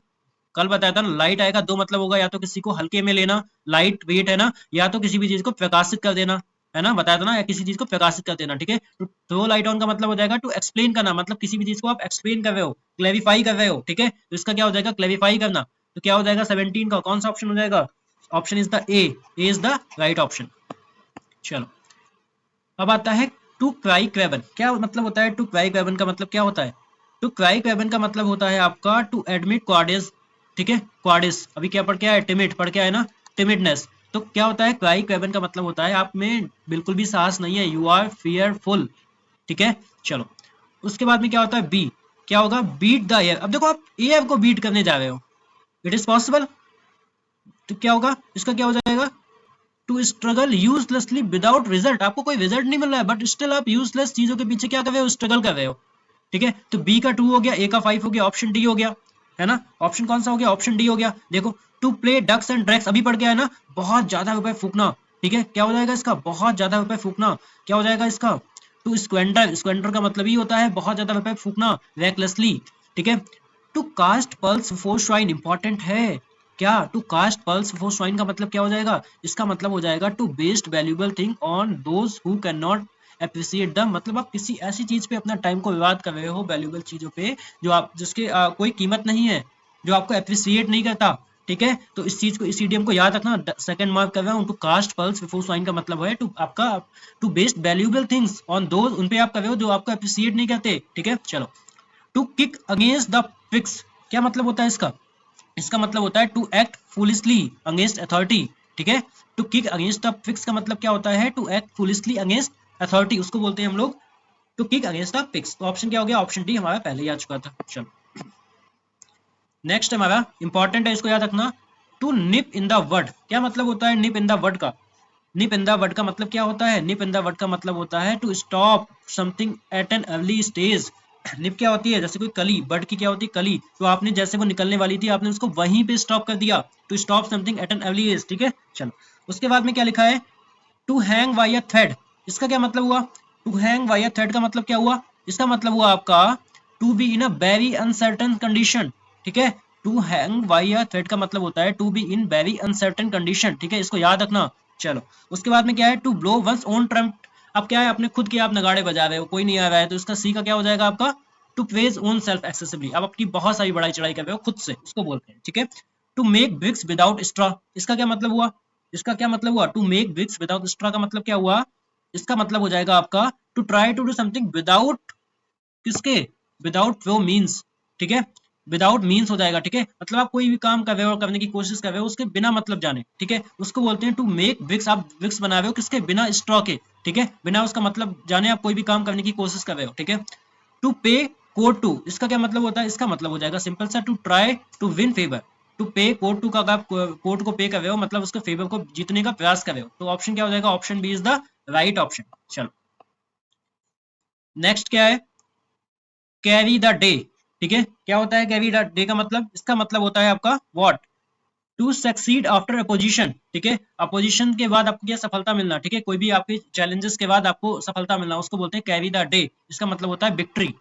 कल बताया था ना, लाइट आएगा दो मतलब होगा, या तो किसी को हल्के में लेना, लाइट वेट है ना, या तो किसी भी चीज को प्रकाशित कर देना, है ना, बताया था ना, या किसी चीज को प्रकाशित कर देना, ठीक है। तो थ्रो लाइट ऑन का मतलब हो जाएगा टू एक्सप्लेन करना, मतलब किसी भी चीज को आप एक्सप्लेन कर रहे हो, क्लेरिफाई कर रहे हो, ठीक है, तो इसका क्या हो जाएगा क्लेरिफाई करना, तो क्या हो जाएगा 17 का कौन सा ऑप्शन हो जाएगा, option is the A is the right option. चलो अब आता है टू क्राई क्रेवन, क्या मतलब होता है टू क्राई क्रेवन का मतलब क्या होता है, टू क्राई क्रेवन का मतलब होता है आपका टू एडमिट क्वाडिस, ठीक है, क्वाडिस अभी क्या पढ़ के आया, टिमिड पढ़ के आया ना, टिमिडनेस, तो क्या होता है क्राई क्रेवन का मतलब होता है आप में बिल्कुल भी साहस नहीं है, यू आर फियरफुल, ठीक है। चलो उसके बाद में क्या होता है बी, क्या होगा बीट द एयर, अब देखो आप एयर को बीट करने जा रहे हो, इट इज पॉसिबल, तो क्या होगा इसका क्या हो जाएगा, to struggle uselessly without result, आपको कोई रिजल्ट नहीं मिल रहा है बट स्टिल आप यूजलेस चीजों के पीछे क्या कर रहे हो, स्ट्रगल कर रहे हो, ठीक है। तो बी का 2 हो गया, ए का 5 हो गया, ऑप्शन डी हो गया, है ना। ऑप्शन कौन सा हो गया, ऑप्शन डी हो गया। देखो to play ducks and drakes अभी पढ़ के आया ना, बहुत ज्यादा रुपए फूकना, ठीक है। क्या हो जाएगा इसका, बहुत ज्यादा रुपए फूकना। क्या हो जाएगा इसका, टू स्क्वेंडर, स्क्वेंडर का मतलब ही होता है बहुत ज्यादा रुपए फूकना, रेकलेसली, ठीक है। To cast pearls before swine important है क्या, to cast pearls before swine का मतलब क्या हो जाएगा, इसका मतलब हो जाएगा to waste valuable thing on those who can not appreciate the, मतलब आप किसी ऐसी चीज पे अपना टाइम को विवाद कर रहे हो, वैल्यूएबल चीजों पे जो आप जिसके कोई कीमत नहीं है, जो आपको एप्रिसिएट नहीं करता, ठीक है। तो इस चीज को, इस इडियम को याद रखना, सेकंड मार्क कर रहा हूं। To cast pearls before swine का मतलब है टू आपका to waste valuable things on those, उन पे आप कर रहे हो जो आपको एप्रिसिएट नहीं करते, ठीक है। चलो to kick against the pricks, क्या मतलब होता है इसका, इसका मतलब होता है to act foolishly against authority, ठीक है। To kick against the pricks का मतलब क्या होता है, to act foolishly against authority, उसको बोलते हैं हम लोग to kick against the pricks. तो ऑप्शन क्या हो गया, ऑप्शन डी हमारा पहले ही आ चुका था। चलो नेक्स्ट हमारा इंपॉर्टेंट है, इसको याद रखना, to nip in the bud, क्या मतलब होता है निप इन द वर्ड का, निप इन द वर्ड का मतलब क्या होता है, निप इन द वर्ड का मतलब होता है to stop something at an early stage. Nip क्या होती है, जैसे कोई कली, बर्ड की क्या होती है कली, तो आपने जैसे वो निकलने वाली थी आपने उसको वहीं पे स्टॉप कर दिया, to stop something at an early age, ठीक है। चलो उसके बाद में क्या लिखा है, to hang by a thread, इसका क्या मतलब हुआ, to hang by a thread का मतलब क्या हुआ, इसका मतलब हुआ आपका to be in a very uncertain condition, ठीक है। To hang by a thread का मतलब होता है to be in very uncertain condition, ठीक है, इसको याद रखना। चलो उसके बाद में क्या है, to blow one's own trumpet, अब क्या है अपने खुद के आप नगाड़े बजा रहे हो, कोई नहीं आ रहा है, तो इसका सी का क्या हो जाएगा आपका, to praise oneself excessively, आप अपनी बहुत सारी बड़ाई चढ़ाई कर रहे हो खुद से, उसको बोलते हैं, ठीक है। To make bricks without straw, इसका क्या मतलब हुआ, इसका क्या मतलब हुआ, to make bricks without straw का मतलब क्या हुआ, इसका मतलब हो जाएगा आपका to try to do something without, किसके, विदाउट वो मीन्स, ठीक है, विदाउट मीन्स हो जाएगा, ठीक है। मतलब आप कोई भी काम कर रहे हो, करने की कोशिश कर रहे हो उसके बिना मतलब जाने, ठीक है, उसको बोलते हैं टू मेक ब्रिक्स, आप ब्रिक्स बना रहे हो किसके, बिना स्ट्रॉ के, ठीक है, बिना उसका मतलब जाने आप कोई भी काम करने की कोशिश कर रहे हो, ठीक है। टू पे कोड टू, इसका क्या मतलब होता है, इसका मतलब हो जाएगा सिंपल सा to try to win favour, to pay court to का आप कोड को पे कर रहे हो मतलब उसके फेवर को जीतने का प्रयास कर रहे हो, तो ऑप्शन क्या हो जाएगा, option B is the right option. चलो नेक्स्ट क्या है, कैरी द डे, ठीक है, क्या होता है कैरी द डे का मतलब, इसका मतलब होता है आपका what, to succeed after opposition, ठीक है, अपोजिशन के बाद आपको क्या सफलता मिलना, ठीक है, कोई भी आपके चैलेंजेस के बाद आपको सफलता मिलना, उसको बोलते हैं कैरी द डे, इसका मतलब होता है विक्ट्री,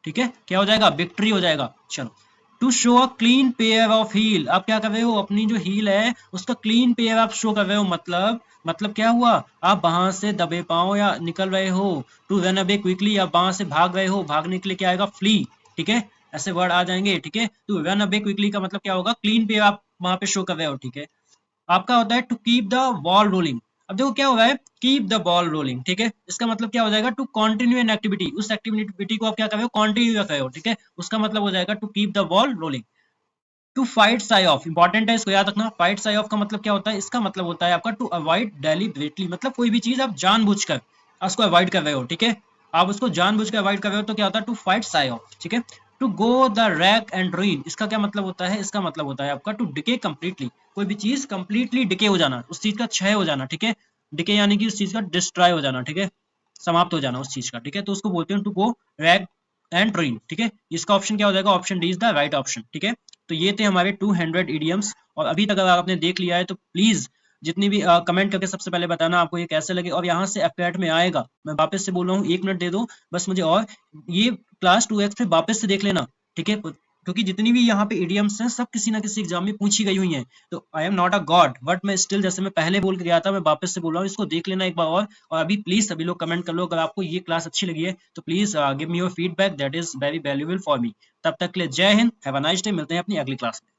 ठीक है, क्या हो जाएगा, विक्ट्री हो जाएगा। चलो to show a clean pair of heel, आप क्या कर रहे हो, अपनी जो हील है उसका क्लीन पेयर आप शो कर रहे हो, मतलब क्या हुआ, आप वहां से दबे पाओ या निकल रहे हो, टू रन अवे क्विकली, आप वहां से भाग रहे हो, भागने के लिए क्या आएगा, फ्ली, ठीक है, ऐसे वर्ड आ जाएंगे, ठीक है। टू रन अवे क्विकली का मतलब क्या होगा, क्लीन पेयर आप वहां पे शो कर रहे हो, ठीक है। आपका होता है to keep the ball rolling, अब देखो क्या होगा है, कीप द बॉल रोलिंग, ठीक है, इसका मतलब क्या हो जाएगा, टू कंटिन्यू एन एक्टिविटी, उस एक्टिविटी को आप क्या कर रहे हो, कंटिन्यू रख रहे हो, ठीक है, उसका मतलब हो जाएगा to keep the ball rolling. To fight shy of, important है इसको याद रखना, फाइट साई ऑफ का मतलब क्या होता है, इसका मतलब होता है आपका टू अवॉइड डेलिबरेटली, मतलब कोई भी चीज आप जानबूझकर उसको अवॉइड कर रहे हो, ठीक है, आप उसको जानबूझकर अवॉइड कर रहे हो तो क्या होता है, टू फाइट साई ऑफ, ठीक है। To go the rack and ruin, इसका क्या मतलब होता है, इसका मतलब होता है आपका टू डिके कंप्लीटली, कोई भी चीज कंप्लीटली डिके हो जाना, उस चीज का क्षय हो जाना, ठीक है, डिके यानी कि उस चीज का डिस्ट्रॉय हो जाना, ठीक है, समाप्त हो जाना उस चीज का, ठीक है, तो उसको बोलते हैं to go rack and ruin, ठीक है। इसका ऑप्शन क्या हो जाएगा, option D is the right option, ठीक है। तो ये थे हमारे 200 इडियम्स, और अभी तक अगर आपने देख लिया है तो प्लीज जितनी भी कमेंट करके सबसे पहले बताना आपको ये कैसे लगे, और यहाँ से एफएट में आएगा, मैं वापस से बोल रहा हूँ 1 मिनट दे दो बस मुझे, और ये क्लास 2x पे वापस से देख लेना, ठीक है, क्योंकि जितनी भी यहाँ पे इडियम्स हैं सब किसी ना किसी एग्जाम में पूछी गई हुई हैं, तो I am not a God but मैं स्टिल, जैसे मैं पहले बोल के गया था मैं वापस से बोल रहा हूँ, इसको देख लेना एक बार और अभी प्लीज सभी लोग कमेंट कर लो अगर आपको ये क्लास अच्छी लगी है, तो please give me your feedback, that is very valuable for me. तब तक के लिए जय Hind, have a nice day, मिलते हैं अपनी अगली क्लास में।